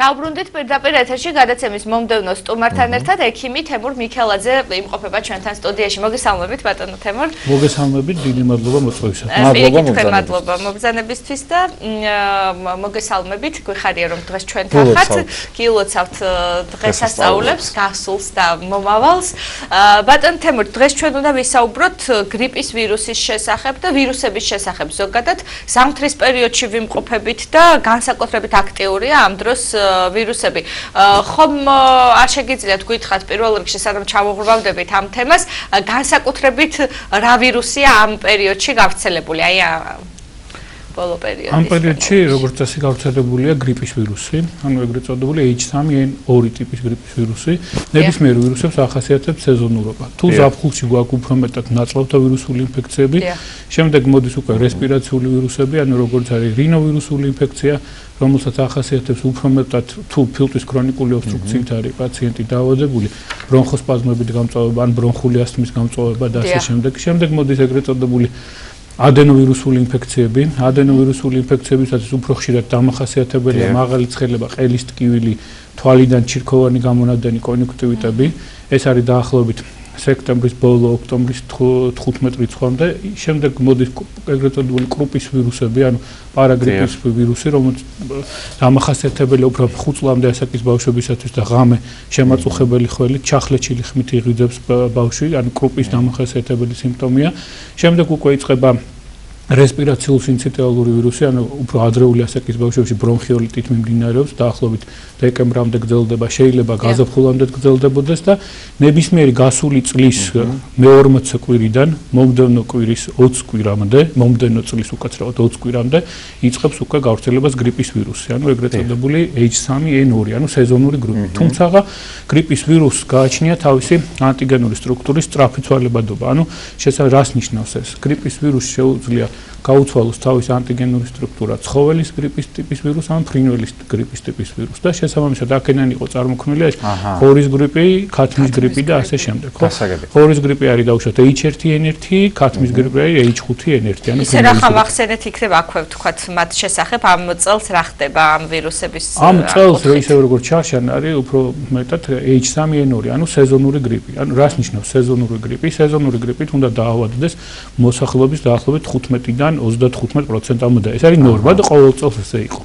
Გავბრუნდით პირდაპირ ეთერში გადაცემის მომდევნო სტუმართან ერთად ექიმი თემურ მიქელაძე იმყოფება ჩვენთან სტუდიაში. მოგესალმებით ბატონო თემურ. მოგესალმებით, დიდი მადლობა მოწვევისათვის. მადლობა მოგზანებისთვის და მოგესალმებით, გვიხარია რომ დღეს ჩვენთან ხართ. გილოცავთ დღესასწაულებს, გასულს და მომავალს. ბატონ თემურ, დღეს ჩვენ უნდა ვისაუბროთ გრიპის ვირუსის შესახებ და ვირუსების შესახებ ზოგადად. ზამთრის პერიოდში ვიმყოფებით და განსაკუთრებით აქტიურია ამ დროს ვირუსები. ხომ არ შეგიძლიათ გითხრათ პირველ რიგში სანამ ჩავუღრმავდებით ამ თემას, განსაკუთრებით რა ვირუსია ამ პერიოდში გავრცელებული? აი ბოლო პერიოდის. ამ პერიოდში როგორც წესი გავრცელებულია გრიპის ვირუსი, ანუ ეგრეთ წოდებული H3N2 ტიპის გრიპის ვირუსი. ნებისმიერ ვირუსებს ახასიათებს სეზონურობა. თუ ზაფხულში გვაქვს უფრო მეტად ნაწლავთა ვირუსული ინფექციები, შემდეგ მოდის უკვე რესპირაციული ვირუსები, ანუ როგორც არის რინოვირუსული ინფექცია, რომელსაც ახასიათებს უფრო მეტად თუ ფილტვის ქრონიკული ობსტრუქციით არის პაციენტი დაავადებული, ბრონხოსპაზმებით გამწვავება ან ბრონხული ასთმის გამწვავება და ასე შემდეგ. შემდეგ მოდის ეგრეთ წოდებული ადენოვირუსული ინფექციები. ადენოვირუსული ინფექციებისაც უფრო ხშირად დამახასიათებელია მაღალი ცხელება, ყელის ტკივილი, თვალიდან ჩირქოვანი გამონადენი კონjunktივიტები. ეს არის დაახლოებით სექტემბრის ბოლო, ოქტომბრის 15 რიცხვამდე. შემდეგ მოდის ეგრეთ წოდებული კრუპის ვირუსები, ანუ პარაგრიპის ვირუსი, რომელიც დამახასიათებელია უფრო 5 წლამდე ასაკის ბავშვებისათვის და ღამე შემაწუხებელი ხველით, ჩახლეჩილი ხმით იღიძებს ბავშვი, ანუ კრუპის დამახასიათებელი სიმპტომია. შემდეგ უკვე იწყება რესპირაციული სინციტიალური ვირუსი, ანუ უფრო ადრეული ასაკის ბავშვებში ბრონხიოლიტით მიმდინარეობს, დაახლოებით დეკემბრამდე გრძელდება, შეიძლება გაზაფხულამდე გრძელდებოდეს და ნებისმიერი გასული წლის მე-40 კვირიდან მომდევნო კვირის 20 კვირამდე, მომდევნო წლის უკაცრავად 20 კვირამდე იწყებს უკვე გავრცელებას გრიპის ვირუსი, ანუ ეგრეთ წოდებული H3N2, ანუ სეზონური გრიპი. თუმცა გრიპის ვირუსს გააჩნია თავისი ანტიგენური სტრუქტურის სწრაფი ცვალებადობა, ანუ რას ნიშნავს ეს? გრიპის ვირუსს შეუძლია გაუცვალოს თავის ანტიგენური სტრუქტურა ცხოველის გრიპის ტიპის ვირუსს ან ფრინველის გრიპის ტიპის ვირუსს და შესაბამისად აქედან იყო წარმოქმნილი ეს ხორის გრიპი, ქათმის გრიპი და ასე შემდეგ, ხო? ხორის გრიპი არის დაუშვათ H1N1, ქათმის გრიპი არის H5N1, ანუ ისე რა ხამახსენეთ იქნება აქვე ვთქვათ მათ შესახებ ამ წელს რა ხდება ამ ვირუსების ამ წელს ისე როგორც ჩარშან არის უფრო მეტად H3N2, ანუ სეზონური გრიპი. ანუ რას ნიშნავს სეზონური გრიპი? სეზონური გრიპით უნდა დაავადდეს მოსახლეობის დაახლოებით 15-დან 35%-მდე. ეს არის ნორმა და ყოველ წელს ესე იყო.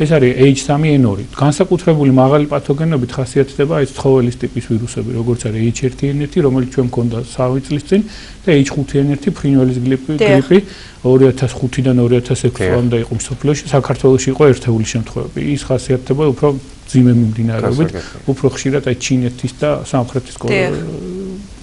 ეს არის H3N2. განსაკუთრებული მაღალი პათოგენობით ხასიათდება ეს ცხოველის ტიპის ვირუსები, როგორც არის H1N1, რომელიც ჩვენ მქონდა 3 წლის წინ და H5N1 ფრინველის გრიპი 2005-დან 2006 წლამდე იყო მსოფლიოში, საქართველოში იყო ერთეული შემთხვევები. ის ხასიათდება უფრო ძიმე მიმდინარეობით, უფრო ხშირად აი ჩინეთის და სამხრეთის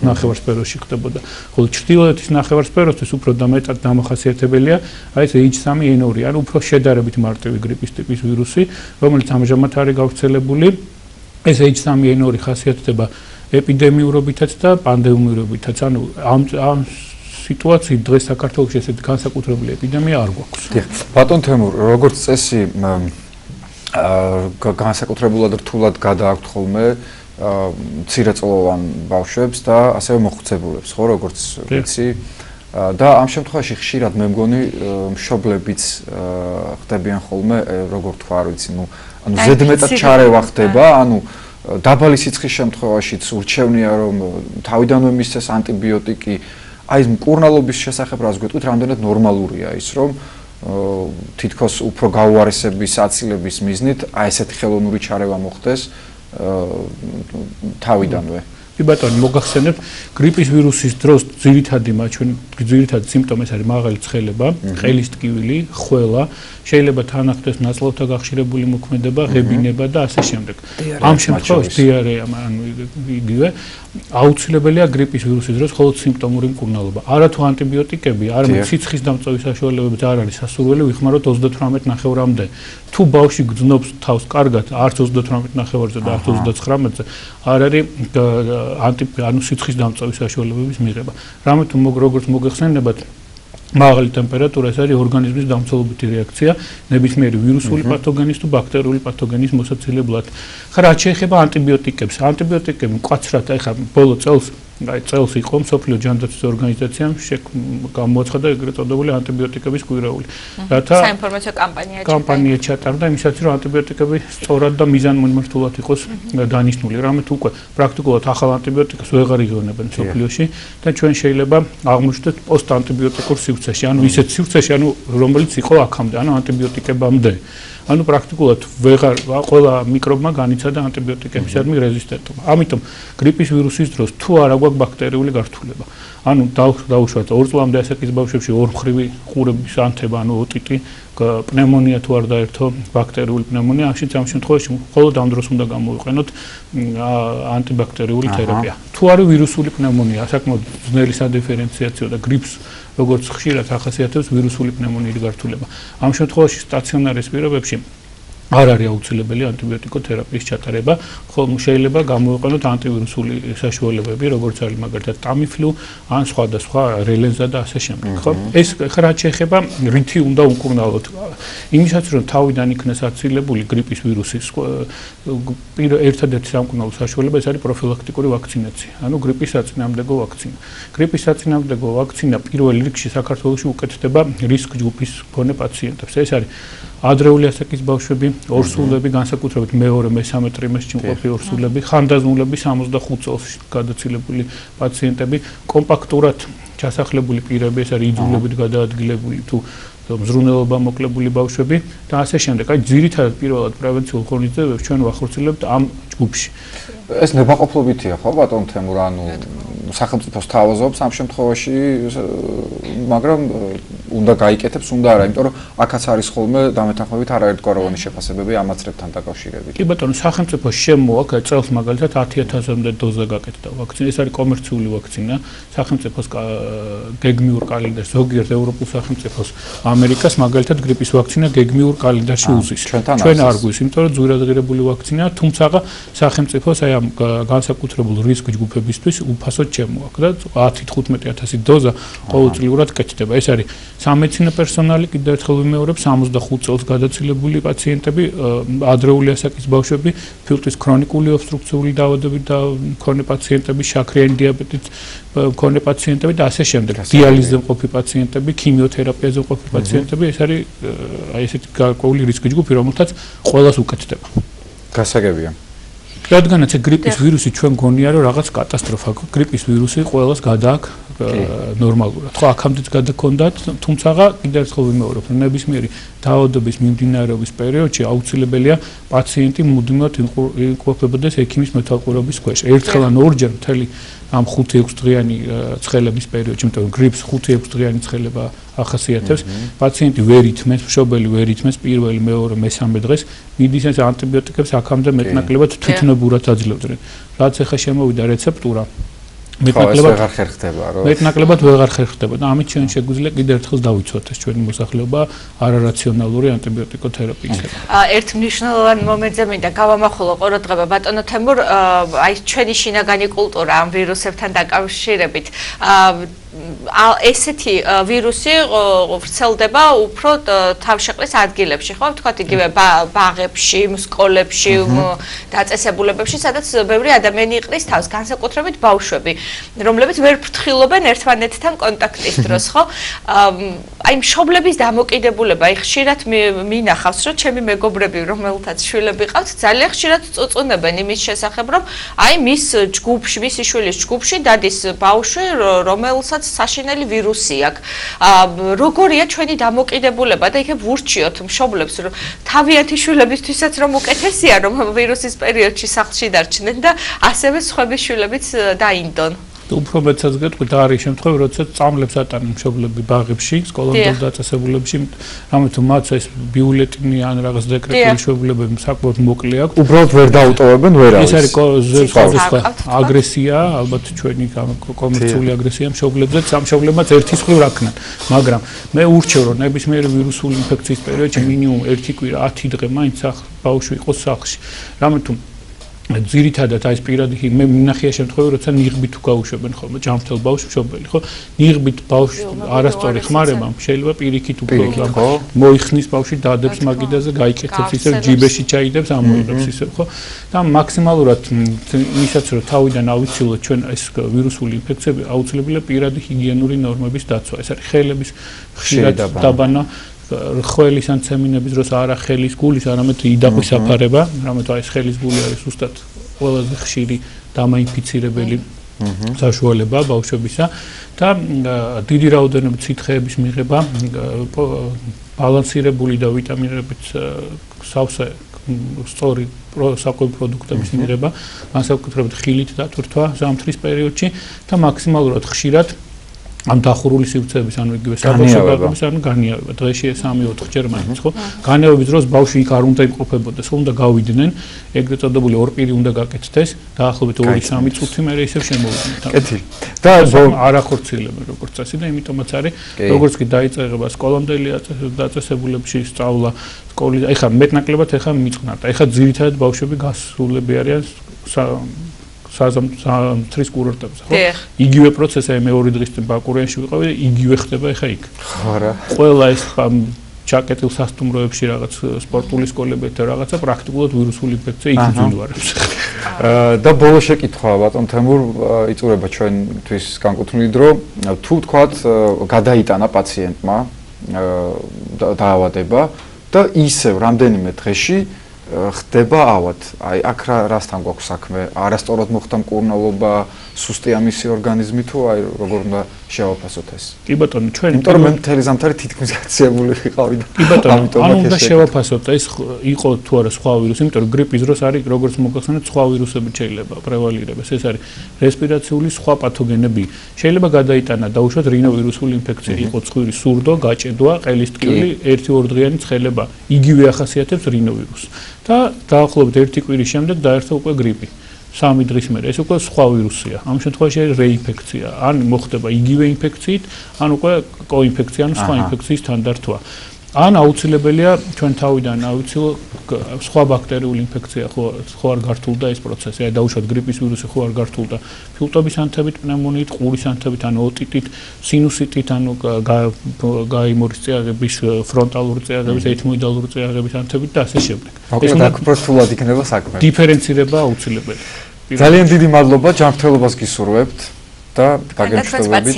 ნახევარსფეროში ხდებოდა. ხოლო ჩრდილოეთის ნახევარსფეროსთვის უფრო მეტად დამახასიათებელია აი ეს H3N2, ანუ უფრო შედარებით მარტივი გრიპის ტიპის ვირუსი, რომელიც ამჟამად არის გავრცელებული. ეს H3N2 ხასიათდება ეპიდემიურობითაც და პანდემიურობითაც, ანუ ამ სიტუაციით დღეს საქართველოში ესეთი განსაკუთრებული ეპიდემია არ გვაქვს. ბატონ თემურ, როგორც წესი განსაკუთრებულად რთულად გადააქვთ ხოლმე მცირეწლოვან ბავშვებს და ასევე მოხუცებულებს, ხო, როგორც ვიცი. და ამ შემთხვევაში ხშირად მე მგონი მშობლებიც ხდებიან ხოლმე, როგორ თქვა, არ ვიცი, ანუ ზედმეტად ჩარევა ხდება, ანუ დაბალი სიცხის შემთხვევაშიც ურჩევნია რომ თავიდანვე მისცეს ანტიბიოტიკი. აი მკურნალობის შესახებ რას გვეტყვით, რამდენად ნორმალურია ის, რომ თითქოს უფრო გაუარესების აცილების მიზნით აი ესეთი ხელოვნური ჩარევა მოხდეს თავიდანვე. კი ბატონო, მოგახსენებთ, გრიპის ვირუსის დროს ძირითადი სიმპტომი არის მაღალი ცხელება, ყელის ტკივილი, ხველა, შეიძლება თან ახლდეს ნაწლავთა გახშირებული მოქმედება, ღებინება და ასე შემდეგ. ამ შემთხვევაში დიარეა, ანუ იგივე აუცილებელია გრიპის ვირუსის დროს მხოლოდ სიმპტომური მკურნალობა. არათუ ანტიბიოტიკები, არამედ სიცხის დამწვევის საშუალებებით არ არის სასურველი ვიხმაროთ 38 ნახევრამდე. თუ ბავშვი გძნობს თავს კარგად, არც 38 ნახევარზე და არც 39-ზე არ არის ანუ სიცხის დამწვევის საშუალებების მიღება. რამე თუ როგორც მოგეხსენებათ, მაღალი ტემპერატურა ეს არის ორგანიზმის დამცველობითი რეაქცია ნებისმიერი ვირუსული პათოგენის თუ ბაქტერიული პათოგენის მოსაცილებლად. ხა რაც შეეხება ანტიბიოტიკებს, ანტიბიოტიკები მკვაცრად, ეხლა ბოლო წელს აი წელს იყო მსოფლიო ჯანდაცვის ორგანიზაციამ გამოაცხადა ეგრეთ წოდებული ანტიბიოტიკების კვირაული. რათა საინფორმაციო კამპანია ჩატარდა იმისათვის რომ ანტიბიოტიკები სწორად და მიზანმიმართულად იყოს დანიშნული. რამე თუ უკვე პრაქტიკულად ახალ ანტიბიოტიკას ვეღარ იღებენ მსოფლიოში და ჩვენ შეიძლება აღმოჩნდეთ პოსტანტიბიოტიკურ სივრცეში, ანუ ისეთ სივრცეში, ანუ რომელიც იყო აქამდე, ანუ ანტიბიოტიკებამდე. ანუ პრაქტიკულად ვეღარ ყველა მიკრობმა განიცადა ანტიბიოტიკებისადმი რეზისტენტობა. ამიტომ გრიპის ვირუსის დროს თუ არა გვაქვს ბაქტერიული გართულება, ანუ დაუშვათ 2 წლამდე ასაკის ბავშვებში ორმხრივი ყურების ანთება, ანუ ოტიტი, პნევმონია თუ არ დაერთო ბაქტერიული პნევმონია, ამ შემთხვევაში მხოლოდ ამ დროს უნდა გამოვიყენოთ ანტიბაქტერიული თერაპია. თუ არის ვირუსული პნევმონია, საკმაოდ ძნელი სადიფერენციაციო და გრიპს როგორც ხშირად ახასიათებს ვირუსული პნევმონიით გართულება. ამ შემთხვევაში სტაციონარის პირობებში არ არის აუცილებელი ანტიბიოტიკოთერაპიის ჩატარება, ხოლო შეიძლება გამოვიყენოთ ანტივირუსული საშუალებები, როგორც არის მაგალითად ტამიფლუ, ან სხვადასხვა რელენზა და ასე შემდეგ, ხო? ეს ხარ შეეხება რითი უნდა უკურნალოთ. იმისაც რომ თავიდან იქნეს აცილებული გრიპის ვირუსის ერთადერთი სამკურნალო საშუალება ეს არის პროფილაქტიკური ვაქცინაცია, ანუ გრიპის საწინააღმდეგო ვაქცინა. გრიპის საწინააღმდეგო ვაქცინა პირველ რიგში საქართველოში უკეთდება რისკ ჯგუფის მქონე პაციენტებს. ეს არის ადრეული ასაკის ბავშვები, ორსულები, განსაკუთრებით მეორე, მესამე ტრიმესტრში მყოფი ორსულები, ხანდაზმულები 65 წელს გადაცილებული პაციენტები, კომპაქტურად ჩასახლებული პირები, ეს არის იძულებით გადაადგილებული თუ მზრუნველობა მოკლებული ბავშვები და ასე შემდეგ. აი ძირითადად პირველად პრევენციულ ღონისძიებებს ჩვენ ვახორციელებთ ამ ჯგუფში. ეს ნებაყოფლობითია ხო ბატონ თემურ, ანუ სახელმწიფოს თავაზობს ამ შემთხვევაში, მაგრამ უნდა გაიკეთებს, უნდა არა, იმიტომ რომ აქაც არის ხოლმე დამეთანხმებით არაერთგვაროვანი შეფასებები ამ აცრებთან დაკავშირებით. კი ბატონო, სახელმწიფო შემოაქვს წელს მაგალითად 10000-მდე დოზა გაკეთდა ვაქცინა. ეს არის კომერციული ვაქცინა. სახელმწიფოს გეგმიურ კალენდარში, ზოგიერთ ევროპულ სახელმწიფოს ამერიკას მაგალითად გრიპის ვაქცინა გეგმიურ კალენდარში უზის. ჩვენ არ გვის, იმიტომ რომ ძვირადღირებული ვაქცინაა, თუმცა სახელმწიფოს აი ამ განსაკუთრებულ რისკ ჯგუფებისთვის უფასოდ შემოაქვს და 10-15000 დოზა ყოველწლიურად კეთდება. ეს არის სამედიცინო პერსონალი, კიდევ ერთხელ ვიმეორებ, 65 წელს გადაცილებული პაციენტები, ადრეული ასაკის ბავშვები, ფილტვის ქრონიკული ობსტრუქციული დაავადებით და მქონე პაციენტები, შაქრიანი დიაბეტით მქონე პაციენტები და ასე შემდეგ. დიალიზზე მყოფი პაციენტები, ქიმიოთერაპიაზე მყოფი პაციენტები, ეს არის აი ესეთი გარკვეული რისკ ჯგუფი, რომელთაც ყველას უკეთდება. გასაგებია. რადგანაც გრიპის ვირუსი ჩვენ გონია რომ რაღაც კატასტროფა გრიპის ვირუსი ყველას გადააქვს ნორმალურად. ხო, აქამდეც გადაქონდათ, თუმცა კიდევ ერთხელ ვიმეორებ, რომ ნებისმიერი დაავადების მიმდინარეობის პერიოდში აუცილებელია პაციენტი მუდმივად იმყოფებოდეს ექიმის მეთვალყურების ქვეშ. ერთხელ ან ორჯერ მთელი ამ 5-6 დღიანი ცხელების პერიოდში, იმიტომ რომ გრიპს 5-6 დღიანი ცხელება ახასიათებს, პაციენტი ვერ ითმეს, მშობელი ვერ ითმეს პირველი, მეორე, მესამე დღეს, მიდის ეს ანტიბიოტიკებს აქამდე მეტნაკლებად თვითნებურად აძლევდნენ. რაც ახლა შემოვიდა რეცეპტურა მეტნაკლებად ვეღარ ხერხდება და ამით ჩვენ შეგვიძლია კიდევ ერთხელ დავიცვათ ეს ჩვენი მოსახლეობა არარაციონალური ანტიბიოტიკოთერაპიისგან. ერთ მნიშვნელოვან მომენტზე მინდა გავამახვილო ყურადღება ბატონო თემურ, აი ჩვენი შინაგანი კულტურა ამ ვირუსებთან დაკავშირებით ესეთი ვირუსი ვრცელდება უფრო თავშეყრის ადგილებში, ხო? ვთქვათ იგივე ბაღებში, სკოლებში, დაწესებულებებში, სადაც ბევრი ადამიანი იყრის თავს, განსაკუთრებით ბავშვები, რომლებიც ვერ ფრთხილობენ ერთმანეთთან კონტაქტის დროს, ხო? აი მშობლების დამოკიდებულება, აი ხშირად მინახავს, რომ ჩემი მეგობრები, რომელთაც შვილები ყავთ, ძალიან ხშირად წუწუნებენ იმის შესახებ, რომ აი მის ჯგუფში, მისი შვილის ჯგუფში დადის ბავშვი, რომელსაც საშინელი ვირუსი აქვს. როგორია ჩვენი დამოკიდებულება და იქ ვურჩიოთ მშობლებს, რომ თავიანთი შვილებისთვისაც რომ უკეთესია, რომ ვირუსის პერიოდში სახლში დარჩნენ და ასევე სხვების შვილებიც დაინდონ. უფრო მეცაც გეტყვი და არის შემთხვევა, როდესაც წამლებს ატანენ მშობლები ბაღებში, სკოლამდელ დაწესებულებში, რამე თუ მათ ეს ბიულეტინი ან რაღაც დეკრეტული შეუძლებები საკმაოდ მოკლე აქვს. უბრალოდ ვერ დაუტოვებენ, ვერ არის. ეს არის სხვადასხვა აგრესია, ალბათ ჩვენი კომერციული აგრესია მშობლებზეც, ამ მშობლებმაც ერთის მხრივ რაქნან. მაგრამ მე ურჩევ, რომ ნებისმიერი ვირუსული ინფექციის პერიოდში მინიმუმ 1 კვირა, 10 დღე მაინც ბავშვი იყოს სახლში. რამე თუ ძირითადად აი ეს პირადი მე მინახია შემთხვევები, როცა ნიღბით გაუშვებენ ხოლმე ჯანმრთელ ბავშვს მშობელი, ხო? ნიღბით ბავშვს არასწორი ხმარება შეიძლება პირიქით უფრო მოიხსნის ბავშვი დადებს მაგიდაზე, გაიკეთებს ისევ ჯიბეში ჩაიდებს, ამოიღებს ისევ, ხო? და მაქსიმალურად ისაც რომ თავიდან ავიცილოთ ჩვენ ეს ვირუსული ინფექციები, აუცილებელია პირადი ჰიგიენური ნორმების დაცვა. ეს არის ხელების ხშირად დაბანა ხელის ან ცემინების დროს არა ხელის გულის, არამედ იდაყვის აფარება, რამე თუ ეს ხელის გული არის ზუსტად ყველაზე ხშირი დამაინფიცირებელი საშუალება ბავშვებისა და დიდი რაოდენობით სითხეების მიღება, ბალანსირებული და ვიტამინებით სავსე სწორი საკვები პროდუქტების მიღება, განსაკუთრებით ხილით დატვირთვა ზამთრის პერიოდში და მაქსიმალურად ხშირად ამ დახურული სივრცეების ანუ იგივე საბავშვოების ანუ განიავება დღეში 3-4 ჯერ მაინც ხო განიავების დროს ბავშვი იქ არ უნდა იმყოფებოდეს ხო უნდა გავიდნენ ეგრეთ წოდებული ორპირი უნდა გაკეთდეს დაახლოებით 2-3 წუთი მერე ისევ შემოვიდნენ კეთილი და არ ახორციელებენ როგორც წესი და იმიტომაც არის როგორც კი დაიწყება სკოლამდელი დაწესებულებში სწავლა სკოლის ეხლა მეტნაკლებად ეხლა მიწყნარდა ეხლა ძირითადად ბავშვები გასულები არიან საზამთრის კურორტებზე ხო? იგივე პროცესი აი მეორე დღის წინ ბაკურიანში ვიყავი და იგივე ხდება ეხა იქ. ხო რა. ყველა ეს ჩაკეტილ სასტუმროებში რაღაც სპორტული სკოლებები და რაღაცა პრაქტიკულად ვირუსული ინფექცია იქ ძლივარებს. და ბოლო შეკითხვა ბატონ თემურ იწურება ჩვენთვის განკუთვნილი დრო თუ თქვათ გადაიტანა პაციენტმა დაავადება და ისევ რამდენიმე დღეში ხდება ავად. აი აქ რასთან გვაქვს საქმე? არასწორად მოხდა მკურნალობა, სუსტი ამისი ორგანიზმი თუ აი როგორ უნდა შევაფასოთ ეს? კი ბატონო, ჩვენ იმიტომ რომ მე მთელი ზამთარი თითქმის გაცილებული ვიყავი და კი ბატონო, ანუ უნდა შევაფასოთ ეს იყო თუ არა სხვა ვირუსი, იმიტომ რომ გრიპის დროს არის როგორც მოგახსენეთ სხვა ვირუსები შეიძლება პრევალირებას. ეს არის რესპირაციული სხვა პათოგენები. შეიძლება გადაიტანა დაუშვათ რინოვირუსული ინფექცია, იყო ცხვირის სურდო, გაჭედვა, ყელისტკივილი, 1-2 დღიანი ცხელება. იგივე ახასიათებს რინოვირუსს. და დაახლოებით 1 კვირის შემდეგ დაერთო უკვე გრიპი. 3 დღის მერე ეს უკვე სხვა ვირუსია. ამ შემთხვევაში არის რეინფექცია. ან მოხდება იგივე ინფექციით, ან უკვე კოინფექცია, ან სხვა ინფექციის თანდართვა. ან აუცილებელია ჩვენ თავიდან ავიცილო სხვა ბაქტერიული ინფექცია ხო არ გართულდა ეს პროცესი. აი დაუშვათ გრიპის ვირუსი ხო არ გართულდა ფილტობის ანთებით, პნევმონიით, ყურის ანთებით, ანუ ოტიტით, სინუსიტით, ანუ გაიმორის წიაღების, ფრონტალური წიაღების, ეთმოიდალური წიაღების ანთებით და ასე შემდეგ. ეს უნდა პროფილად იქნება საქმე. დიფერენცირება აუცილებელია. ძალიან დიდი მადლობა, ჯანმრთელობას გისურვებთ. და გაგემშვიდობებით.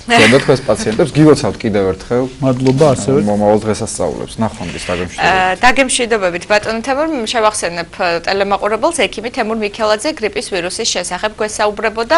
გონდათ თქვენს პაციენტებს გილოცავთ კიდევ ერთხელ. მადლობა ასევე. მომავალ დღესასწაულებს. ნახვამდის დაგემშვიდობებით. დაგემშვიდობებით ბატონო თემურ, შევახსენებ ტელემაყურებელს ექიმი თემურ მიქელაძე გრიპის ვირუსის შესახებ გვესაუბრებოდა.